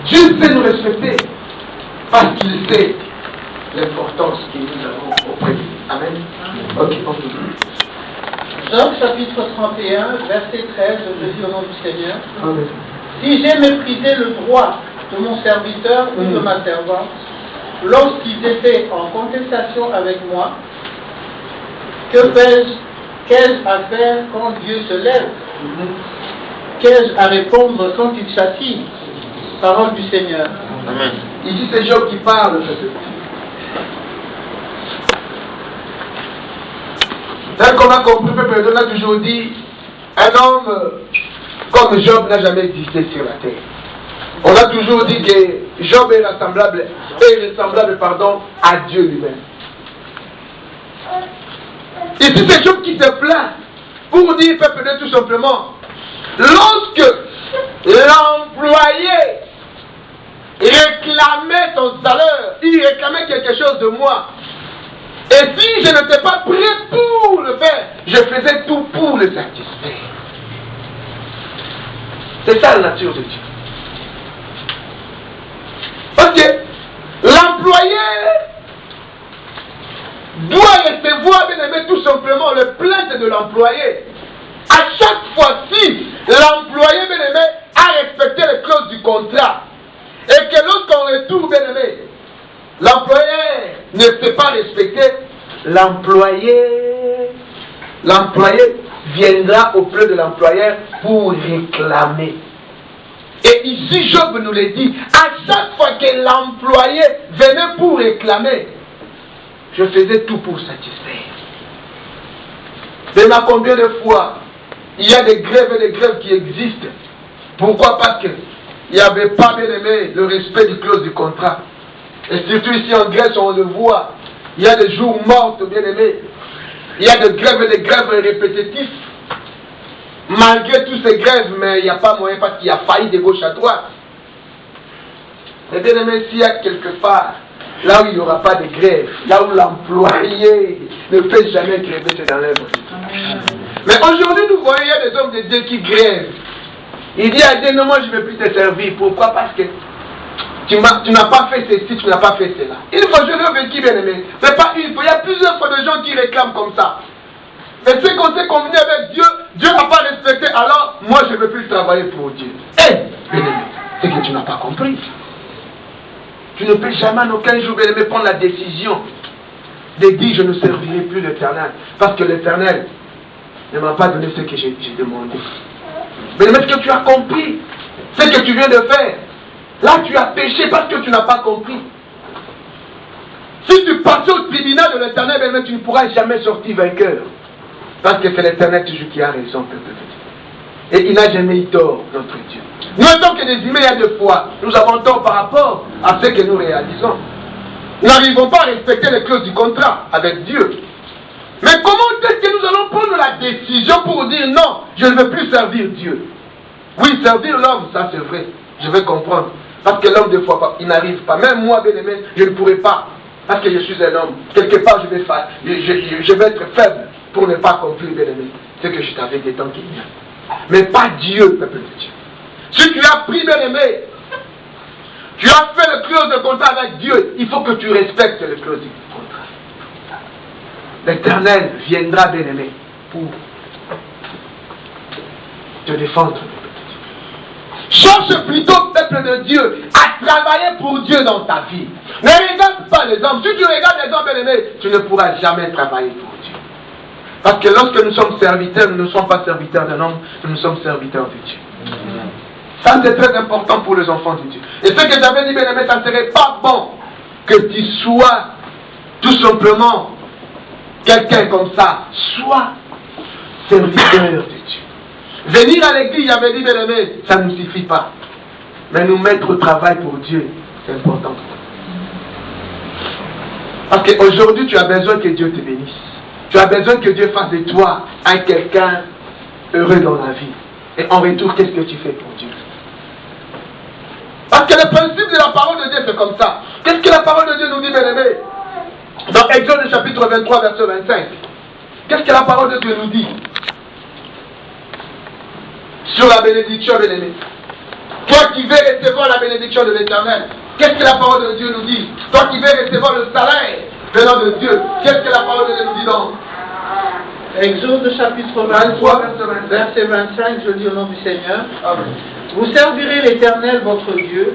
Dieu sait nous respecter parce qu'il sait l'importance que nous avons auprès de lui. Amen. Ok, on continue. Job chapitre 31, verset 13, je dis au nom du Seigneur. Amen. Si j'ai méprisé le droit de mon serviteur ou de ma servante, lorsqu'ils étaient en contestation avec moi, que fais-je? Qu'ai-je à faire quand Dieu se lève? Qu'ai-je à répondre quand il châtie? Parole du Seigneur. Amen. Ici c'est Job qui parle. Tel qu'on a compris, peuple, on a toujours dit, un homme comme Job n'a jamais existé sur la terre. On a toujours dit que Job est ressemblable à Dieu lui-même. Ici c'est Job qui se plaint pour dire, peuple, tout simplement, lorsque l'employé réclamait son salaire, il réclamait quelque chose de moi, Et si je n'étais pas prêt pour le faire, je faisais tout pour le satisfaire. C'est ça la nature de Dieu. Ok. L'employé doit recevoir, bien aimé, tout simplement le plainte de l'employé. À chaque fois-ci, l'employé, bien aimé, a respecté les clauses du contrat. Et que lorsqu'on retourne, bien aimé, l'employé ne s'est pas respecté, l'employé viendra auprès de l'employeur pour réclamer. Et ici, Job nous le dit, à chaque fois que l'employé venait pour réclamer, je faisais tout pour satisfaire. Mais combien de fois il y a des grèves et des grèves qui existent? Pourquoi? Parce qu'il n'y avait pas, bien aimé, le respect du clause du contrat. Et surtout ici en Grèce, on le voit, il y a des jours morts, bien aimé. Il y a des grèves et des grèves répétitifs. Malgré toutes ces grèves, mais il n'y a pas moyen parce qu'il y a failli de gauche à droite. Et bien aimé, s'il y a quelque part, là où il n'y aura pas de grève, là où l'employé ne peut jamais gréver, c'est dans l'œuvre. Mais aujourd'hui, nous voyons, il y a des hommes de Dieu qui grèvent. Il dit à Dieu, non, moi je ne vais plus te servir. Pourquoi? Parce que tu n'as pas fait ceci, tu n'as pas fait cela. Une fois, je l'ai vécu, bien aimé. C'est pas une fois, il y a plusieurs fois de gens qui réclament comme ça. Et c'est qu'on s'est convenu avec Dieu, Dieu n'a pas respecté, alors moi je ne veux plus travailler pour Dieu. Eh, bien aimé, c'est que tu n'as pas compris. Tu ne peux jamais en aucun jour, bien aimé, prendre la décision de dire je ne servirai plus l'Éternel. Parce que l'Éternel ne m'a pas donné ce que j'ai demandé. Mais ce que tu as compris, ce que tu viens de faire, là tu as péché parce que tu n'as pas compris. Si tu passes au tribunal de l'Éternel, bien, tu ne pourras jamais sortir vainqueur. Parce que c'est l'Éternel toujours qui a raison, peuple de Dieu. Et il n'a jamais eu tort, notre Dieu. Nous, en tant que des humains, il y a deux fois, nous avons tort par rapport à ce que nous réalisons. Nous n'arrivons pas à respecter les clauses du contrat avec Dieu. Mais comment est-ce que nous allons prendre la décision pour dire non, je ne veux plus servir Dieu? Oui, servir l'homme, ça c'est vrai, je vais comprendre. Parce que l'homme, des fois, il n'arrive pas. Même moi, bien aimé, je ne pourrais pas. Parce que je suis un homme. Quelque part, je vais être faible pour ne pas accomplir, bien aimé, ce que je t'avais dit tant qu'il y a. Mais pas Dieu, peuple de Dieu. Si tu as pris, bien aimé, tu as fait le clause de contrat avec Dieu, il faut que tu respectes le clause du contrat. L'Éternel viendra, bien aimé, pour te défendre. Cherche plutôt, peuple de Dieu, à travailler pour Dieu dans ta vie. Ne regarde pas les hommes. Si tu regardes les hommes, bien aimé, tu ne pourras jamais travailler pour Dieu. Parce que lorsque nous sommes serviteurs, nous ne sommes pas serviteurs d'un homme, nous sommes serviteurs de Dieu. Ça, c'est très important pour les enfants de Dieu. Et ce que j'avais dit, bien aimé, ça ne serait pas bon que tu sois tout simplement quelqu'un comme ça. Sois serviteur de Dieu. Venir à l'église, j'avais dit, bien aimé, ça ne nous suffit pas. Mais nous mettre au travail pour Dieu, c'est important. Parce qu'aujourd'hui, tu as besoin que Dieu te bénisse. Tu as besoin que Dieu fasse de toi un quelqu'un heureux dans la vie. Et en retour, qu'est-ce que tu fais pour Dieu? Parce que le principe de la parole de Dieu, c'est comme ça. Qu'est-ce que la parole de Dieu nous dit, bien aimé? Dans Exode chapitre 23, verset 25. Qu'est-ce que la parole de Dieu nous dit? Sur la bénédiction, bien aimé. Toi qui veux recevoir la bénédiction de l'Éternel, qu'est-ce que la parole de Dieu nous dit? Toi qui veux recevoir le salaire venant de Dieu, qu'est-ce que la parole de Dieu nous dit donc? Exode chapitre 23, verset 25, je lis au nom du Seigneur. Amen. Vous servirez l'Éternel votre Dieu,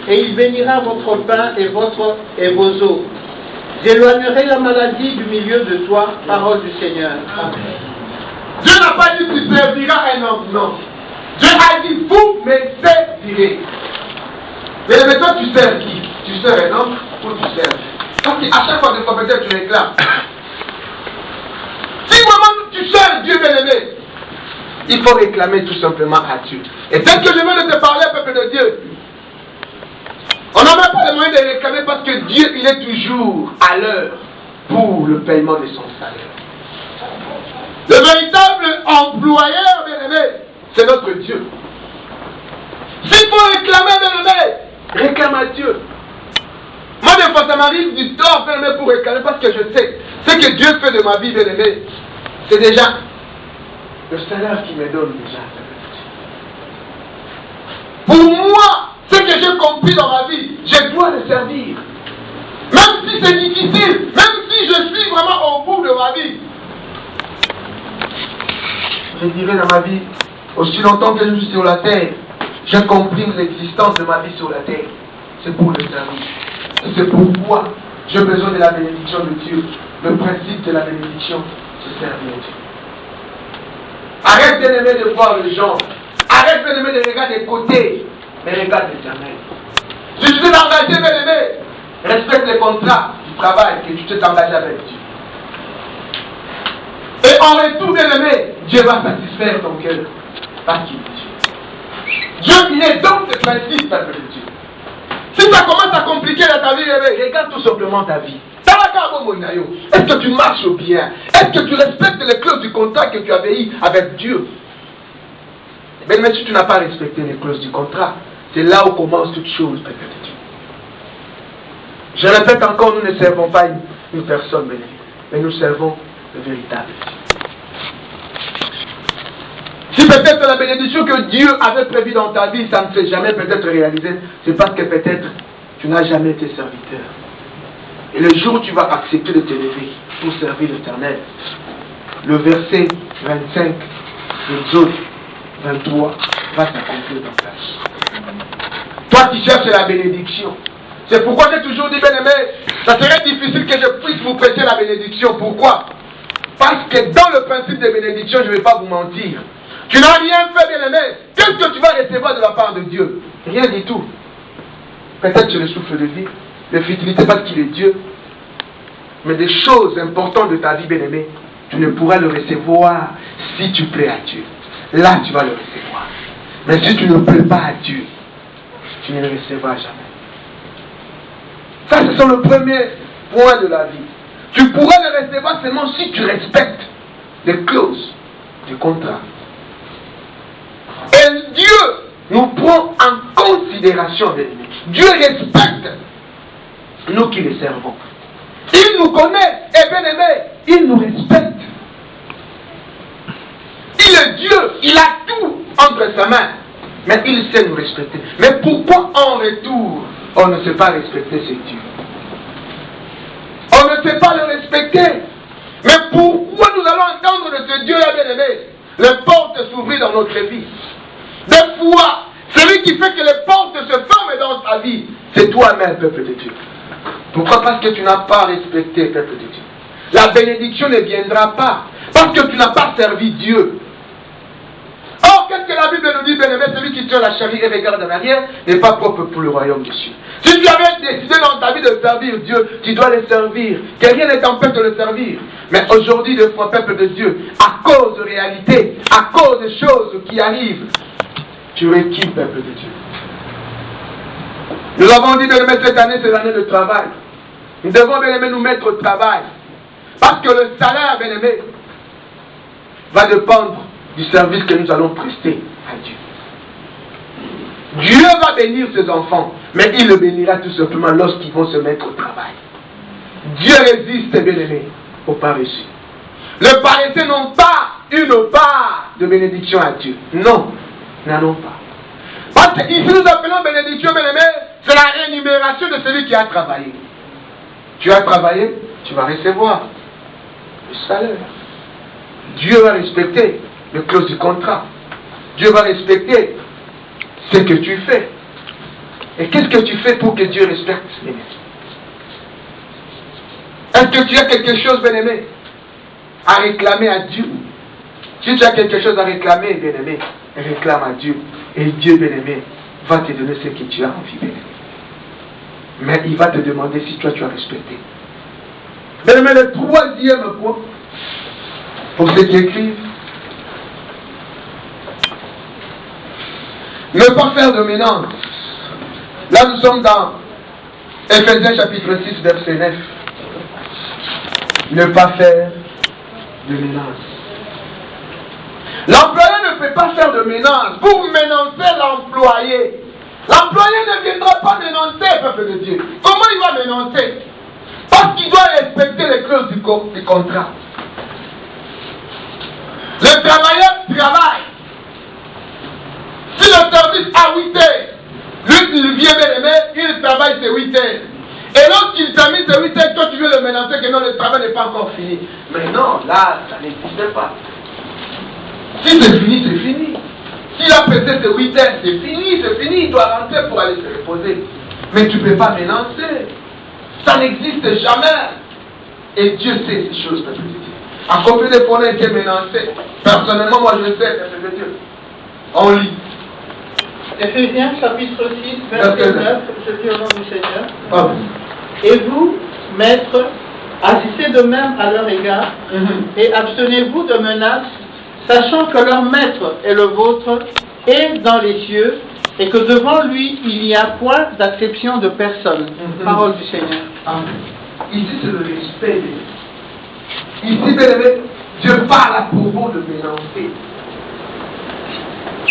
et il bénira votre pain et vos eaux. J'éloignerai la maladie du milieu de toi, parole du Seigneur. Amen. Dieu n'a pas dit tu serviras un homme, non. Dieu a dit vous me servirez. Mais toi tu sers qui? Tu sers un homme ou tu sers? Parce qu'à chaque fois que peut-être tu réclames. Si vraiment tu sers Dieu, bien aimé, il faut réclamer tout simplement à Dieu. Et tel que je viens de te parler, peuple de Dieu, on n'a même pas le moyen de réclamer parce que Dieu, il est toujours à l'heure pour le paiement de son salaire. Le véritable employeur, bien aimé, c'est notre Dieu. S'il faut réclamer, bien aimé, réclame à Dieu. Moi, des fois, ça m'arrive du tort, bien aimé, pour réclamer parce que je sais. Ce que Dieu fait de ma vie, bien-aimé, c'est déjà le salaire qu'il me donne déjà. Pour moi, ce que j'ai compris dans ma vie, je dois le servir. Même si c'est difficile, même si je suis vraiment au bout de ma vie. Je dirais dans ma vie, aussi longtemps que je suis sur la terre, j'ai compris l'existence de ma vie sur la terre. C'est pour le servir. C'est pourquoi j'ai besoin de la bénédiction de Dieu. Le principe de la bénédiction, c'est servir Dieu. Arrête d'aimer de voir les gens. Arrête d'aimer de regarder des côtés. Mais regarde l'éternel. Si tu t'es engagé, bien-aimé, respecte les contrats du travail que tu t'es engagé avec Dieu. Et en retour, bien-aimé, Dieu va satisfaire ton cœur. Parce qu'il est Dieu. Dieu, il est donc ce principe, peuple de Dieu. Si ça commence à compliquer dans ta vie, regarde tout simplement ta vie. Est-ce que tu marches bien? Est-ce que tu respectes les clauses du contrat que tu avais eu avec Dieu? Mais si tu n'as pas respecté les clauses du contrat, c'est là où commence toute chose, peuple de Dieu. Je répète encore, nous ne servons pas une personne, mais nous servons le véritable Dieu. Si peut-être la bénédiction que Dieu avait prévue dans ta vie, ça ne s'est jamais peut-être réalisé, c'est parce que peut-être tu n'as jamais été serviteur. Et le jour où tu vas accepter de te lever pour servir l'Éternel, le verset 25 d'Exode 23 va s'accomplir dans ta vie. Toi qui cherches la bénédiction, c'est pourquoi j'ai toujours dit, bien-aimé, ça serait difficile que je puisse vous prêcher la bénédiction. Pourquoi? Parce que dans le principe de bénédiction, je ne vais pas vous mentir. Tu n'as rien fait, bien-aimé. Qu'est-ce que tu vas recevoir de la part de Dieu? Rien du tout. Peut-être c'est le souffle de vie, la futilité parce qu'il est Dieu. Mais des choses importantes de ta vie, bien-aimé, tu ne pourras le recevoir si tu plais à Dieu. Là, tu vas le recevoir. Mais si tu ne plais pas à Dieu, tu ne le recevras jamais. Ça, ce sont le premier point de la vie. Tu pourras le recevoir seulement si tu respectes les clauses du contrat. Et Dieu nous prend en considération. Dieu respecte nous qui les servons. Il nous connaît, et bien aimé, il nous respecte. Il est Dieu, il a tout entre sa main, mais il sait nous respecter. Mais pourquoi en retour, on ne sait pas respecter ce Dieu? On ne sait pas le respecter. Mais pourquoi nous allons entendre de ce Dieu-là, bien aimé, les portes s'ouvrir dans notre vie? Des fois, celui qui fait que les portes se ferment dans ta vie, c'est toi-même, peuple de Dieu. Pourquoi? Parce que tu n'as pas respecté, peuple de Dieu. La bénédiction ne viendra pas parce que tu n'as pas servi Dieu. Or, qu'est-ce que la Bible nous dit, bien aimé? Celui qui tient la charrue et regarde en arrière n'est pas propre pour le royaume des cieux. Si tu avais décidé dans ta vie de servir Dieu, tu dois le servir. Que rien ne t'empêche de le servir. Mais aujourd'hui, de fois, peuple de Dieu, à cause de réalités, à cause des choses qui arrivent, tu recules, peuple de Dieu. Nous avons dit, bien aimé, cette année, c'est l'année de travail. Nous devons, bien aimé, nous mettre au travail. Parce que le salaire, bien aimé, va dépendre du service que nous allons prester à Dieu. Dieu va bénir ses enfants, mais il le bénira tout simplement lorsqu'ils vont se mettre au travail. Dieu résiste, bien aimé, aux paresseux. Les paresseux n'ont pas une part de bénédiction à Dieu. Non, n'en ont pas. Parce que ici nous appelons bénédiction, bien aimé, c'est la rémunération de celui qui a travaillé. Tu as travaillé, tu vas recevoir le salaire. Dieu va respecter les clauses du contrat. Dieu va respecter ce que tu fais. Et qu'est-ce que tu fais pour que Dieu respecte? Est-ce que tu as quelque chose, bien-aimé, à réclamer à Dieu? Si tu as quelque chose à réclamer, bien-aimé, réclame à Dieu. Et Dieu, bien-aimé, va te donner ce que tu as envie, bien-aimé. Mais il va te demander si toi tu as respecté. Bien-aimé, le troisième point, pour ceux qui écrivent, ne pas faire de ménage. Là, nous sommes dans Ephésiens chapitre 6, verset 9. Ne pas faire de ménage. L'employé ne peut pas faire de ménage pour ménager l'employé. L'employé ne viendra pas ménager, peuple de Dieu. Comment il va ménager? Parce qu'il doit respecter les clauses du contrat. Le travailleur travaille. Si le service a 8 heures, lui il vient bien aimé, il travaille ses 8 heures. Et lorsqu'il termine ses 8 heures, toi tu veux le menacer que non, le travail n'est pas encore fini. Mais non, là, ça n'existe pas. Si c'est fini, c'est fini. S'il a prêté ses 8 heures, c'est fini, il doit rentrer pour aller se reposer. Mais tu ne peux pas menacer. Ça n'existe jamais. Et Dieu sait ces choses, peuple de Dieu. À combien de fois on a été menacé? Personnellement, moi je sais, peuple de Dieu. On lit. Éphésiens chapitre 6, verset 9, je dis au nom du Seigneur. Oh. Et vous, maîtres, agissez de même à leur égard, et abstenez-vous de menaces, sachant que leur maître est le vôtre, est dans les cieux, et que devant lui, il n'y a point d'acception de personne. Parole du Seigneur. Amen. Ici, c'est le respect. Ici, bien aimé, Dieu parle à propos de mélanger.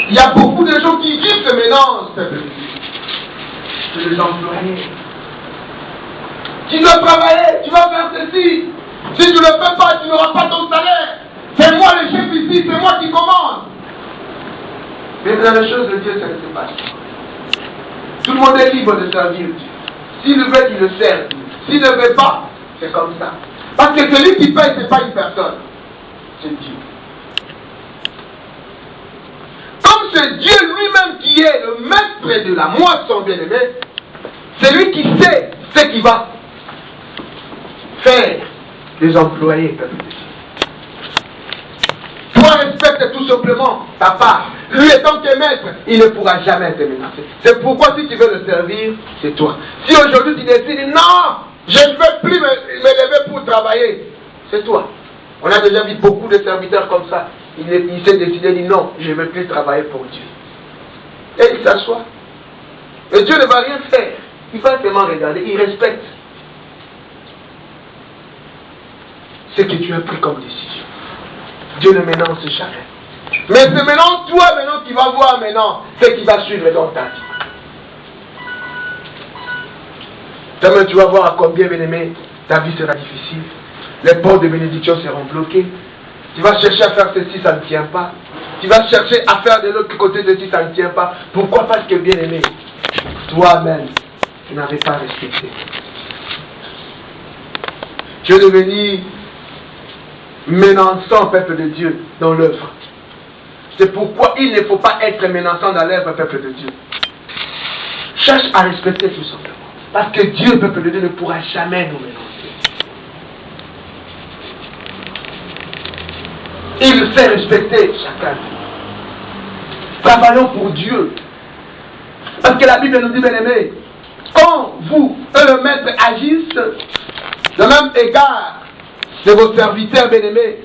Il y a beaucoup de gens qui vivent ce mélange. C'est les employés. Tu dois travailler, tu vas faire ceci. Si tu ne le fais pas, tu n'auras pas ton salaire. C'est moi le chef ici, c'est moi qui commande. Mais dans les choses de Dieu, ça ne se passe pas. Tout le monde est libre de servir Dieu. S'il veut, il le sert. S'il ne veut pas, c'est comme ça. Parce que celui qui paye, ce n'est pas une personne. C'est Dieu. Comme c'est Dieu lui-même qui est le maître de la moisson, bien-aimé, c'est lui qui sait ce qu'il va faire les employés. Toi, respecte tout simplement ta part. Lui étant tes maîtres, il ne pourra jamais te menacer. C'est pourquoi si tu veux le servir, c'est toi. Si aujourd'hui tu décides, non, je ne veux plus me lever pour travailler, c'est toi. On a déjà vu beaucoup de serviteurs comme ça. Il s'est décidé, dit non, je ne veux plus travailler pour Dieu. Et il s'assoit. Et Dieu ne va rien faire. Il va seulement regarder, il respecte ce que tu as pris comme décision. Dieu ne ménage jamais. Mais c'est maintenant toi maintenant qui vas voir maintenant ce qui va suivre dans ta vie. Demain tu vas voir à combien, bien aimé, ta vie sera difficile. Les portes de bénédiction seront bloquées. Tu vas chercher à faire ceci, ça ne tient pas. Tu vas chercher à faire de l'autre côté de ceci, ça ne tient pas. Pourquoi? Parce que, bien aimé, toi-même, tu n'avais pas respecté. Tu es devenu menaçant, peuple de Dieu, dans l'œuvre. C'est pourquoi il ne faut pas être menaçant dans l'œuvre, peuple de Dieu. Cherche à respecter tout simplement. Parce que Dieu, peuple de Dieu, ne pourra jamais nous menacer. Il fait respecter chacun. Travaillons pour Dieu. Parce que la Bible nous dit, bien aimé, quand vous et le maître agissent de même égard de vos serviteurs bien-aimés,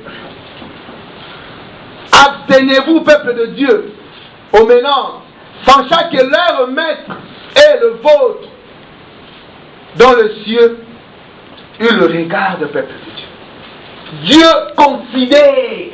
abstenez-vous, peuple de Dieu, au ménage, sachant que leur maître est le vôtre. Dans le ciel, il le regarde, peuple de Dieu. Dieu considère